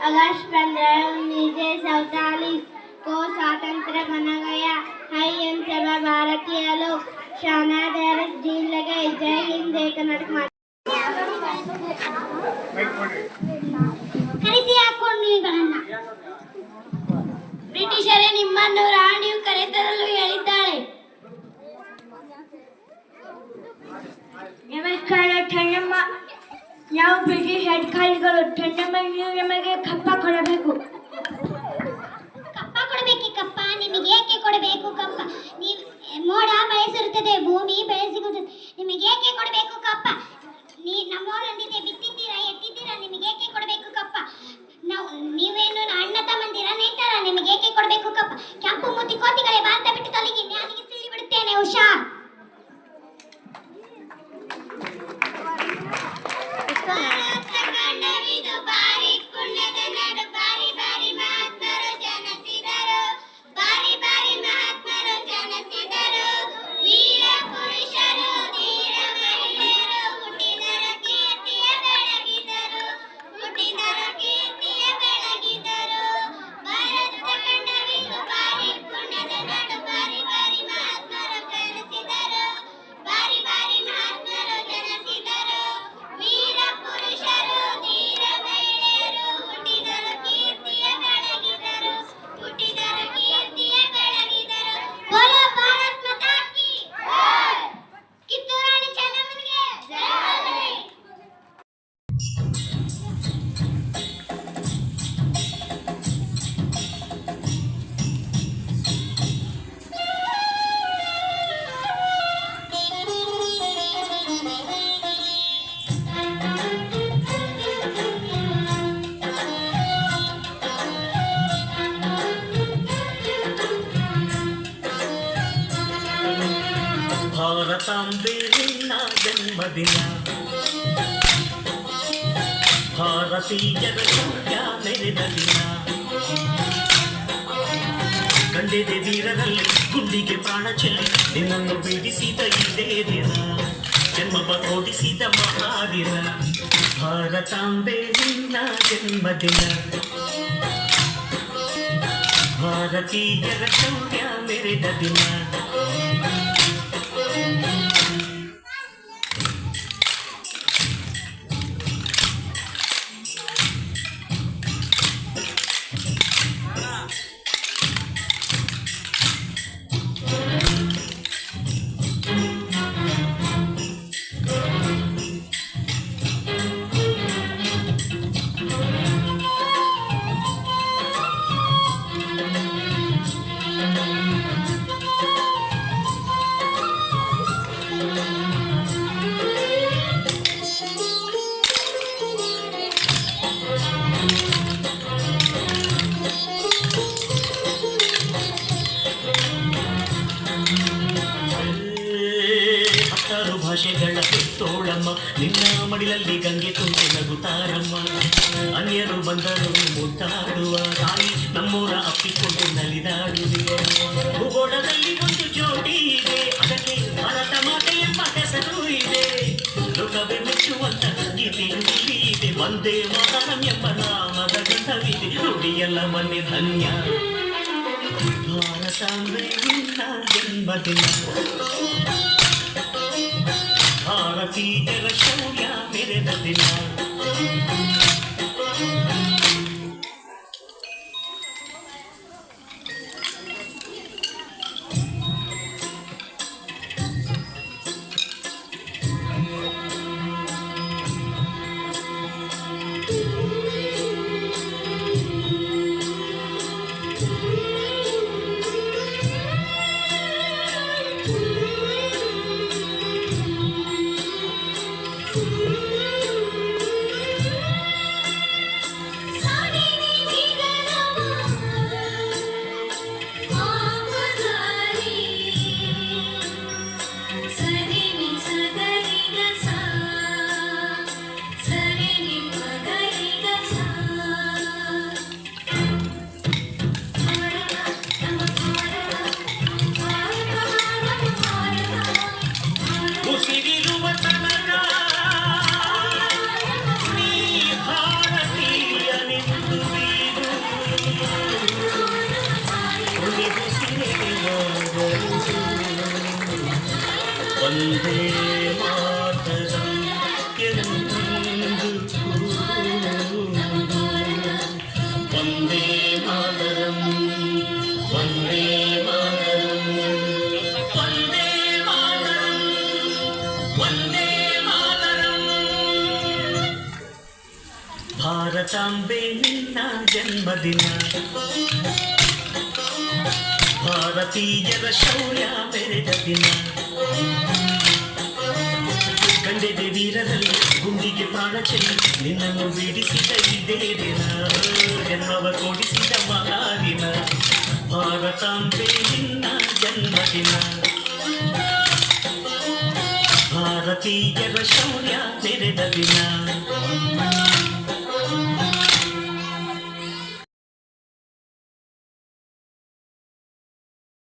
अगस्त 15, 1947 को स्वतंत्र बना गया है। हम सभी भारतीय लोग शानदार जीवन लगे। जय हिंद, जय कर्नाटक। ಕರೆಸಿ ಹಾಕೊಂಡಿಗಳನ್ನ ಬ್ರಿಟಿಷರೇ ನಿಮ್ಮನ್ನು ರಾಣಿಯು ಕರೆತರಲು ಹೇಳಿದ್ದಾಳೆ. ನಮಸ್ಕಾರ ಚೆನ್ನಮ್ಮ. ನಾವು ಬ್ರಿಟಿಷ್ ಅಧಿಕಾರಿಗಳು. ಚೆನ್ನಮ್ಮ, ನೀವು ನಮಗೆ ಕಪ್ಪ ಕೊಡಬೇಕು. ಕಪ್ಪ ಕೊಡಬೇಕೆ? ಕಪ್ಪ ನಿಮಗೆ ಏಕೆ ಕೊಡಬೇಕು? ಕಪ್ಪ ನೀವು ಮೋಡ ಬೆಳೆಸಿರುತ್ತದೆ, ಭೂಮಿ ಬೆಳೆಸಿರುತ್ತದೆ, ನಿಮಗೆ ಏಕೆ ಕೊಡಬೇಕು ಕಪ್ಪ? ನಮ್ಮೋರಂದಿದೆ, ಬಿತ್ತಿದ್ದೀರಾ, ಎತ್ತಿದ್ದೀರಾ, ನಿಮಗೆ ಏಕೆ ಕೊಡಬೇಕು ಕಪ್ಪ? ನೀವೇನು ಅಣ್ಣ ತಮ್ಮಂದಿರ, ನೆಂಟರ, ನಿಮಗೆ ಏಕೆ ಕೊಡಬೇಕು ಕಪ್ಪ? ಕೆಂಪು ಮೂತಿ ಕೋತಿಗಳೇ, ಭಾರತ ಬಿಟ್ಟು ತೊಲಗಿ, ನಾನಿಗೆ ಸಿಳಿ ಬಿಡುತ್ತೇನೆ. ಹುಷಾರ್. ಭಾರತಾಂಬೆ ನಿನ್ನ ಜನ್ಮದಿನ, ಭಾರತೀಯರ ಶೌರ್ಯ ಮೆರೆದ ದಿನ. ಕಂಡೆದೆ ವೀರರಲ್ಲಿ ಗುಂಡಿಗೆ ಪ್ರಾಣ ಚೆಲ್ಲಿ ನಿನ್ನನ್ನು ಬಿಡಿಸಿದ ಇದೇ ದಿನ, ಜನ್ಮವ ಓಡಿಸಿದ ಮಹಾವೀರ. ಭಾರತಾಂಬೆ ನಿನ್ನ ಜನ್ಮದಿನ, ಭಾರತೀಯರ ಶೌರ್ಯ ಮೆರೆದ ದಿನ. ಭಾಷೆಗಳ ತೋಳಮ್ಮ, ನಿನ್ನ ಮಡಿಲಲ್ಲಿ ಗಂಗೆ ತುಂಬಿ ನಗುತ್ತಾರಮ್ಮ. ಅನ್ಯರು ಬಂದರು ಮುದ್ದಾಡುವ ತಾಯಿ, ನಮ್ಮೂರ ಅಪ್ಪಿಕೊಂಡು ನಲಿದಾಡುವೆ. ಭೂಗೋಳದಲ್ಲಿ ಒಂದು ಜೋಡಿ ಇದೆ, ಅದಕ್ಕೆ ಭಾರತ ಮಾತೆ ಎಂಬ ಹೆಸರು ಇದೆ. ಲೋಕವೇ ಮೆಚ್ಚುವಂತ ಗೀತೆಯು ಇಲ್ಲಿ ಇದೆ, ಒಂದೇ ಮಾತರಂ ಎಂಬ ನಾಮದ ಗಂಧವಿದೆ. ನುಡಿಯಲ್ಲ ಮನೆ ಧನ್ಯ, ಭಾರತಾಂಬೆ ನಿನ್ನ ಜನ್ಮದಿನ, ಭಾರತೀಯರ ಶೌರ್ಯ ಮೆರೆದ ದಿನ. ವಂದೇ ಮಾತರಂ ಎಂದು ಕೂಗು. ವಂದೇ ಮಾತರಂ ವಂದೇ ಮಾತರಂ ವಂದೇ ಮಾತರಂ ವಂದೇ ಮಾತರಂ. ಭಾರತಾಂಬೆ ನಿನ್ನ ಜನ್ಮದಿನ, ಭಾರತೀಯರ ಶೌರ್ಯ ಮೆರೆದ ದಿನ. ಕಂಡೆದೆ ವೀರರಲ್ಲಿ ಗುಂಡಿಗೆ ಪ್ರಾಣ ಚೆಲ್ಲಿ ನಿನ್ನನ್ನು ಬಿಡಿಸಿದ ಇದೇ ದಿನ, ಜನ್ಮವ ಕೊಡಿಸಿದ ಮಹಾದಿನ. ಭಾರತಾಂಬೆ ನಿನ್ನ ಜನ್ಮದಿನ, ಭಾರತೀಯರ ಶೌರ್ಯ ಮೆರೆದ ದಿನ.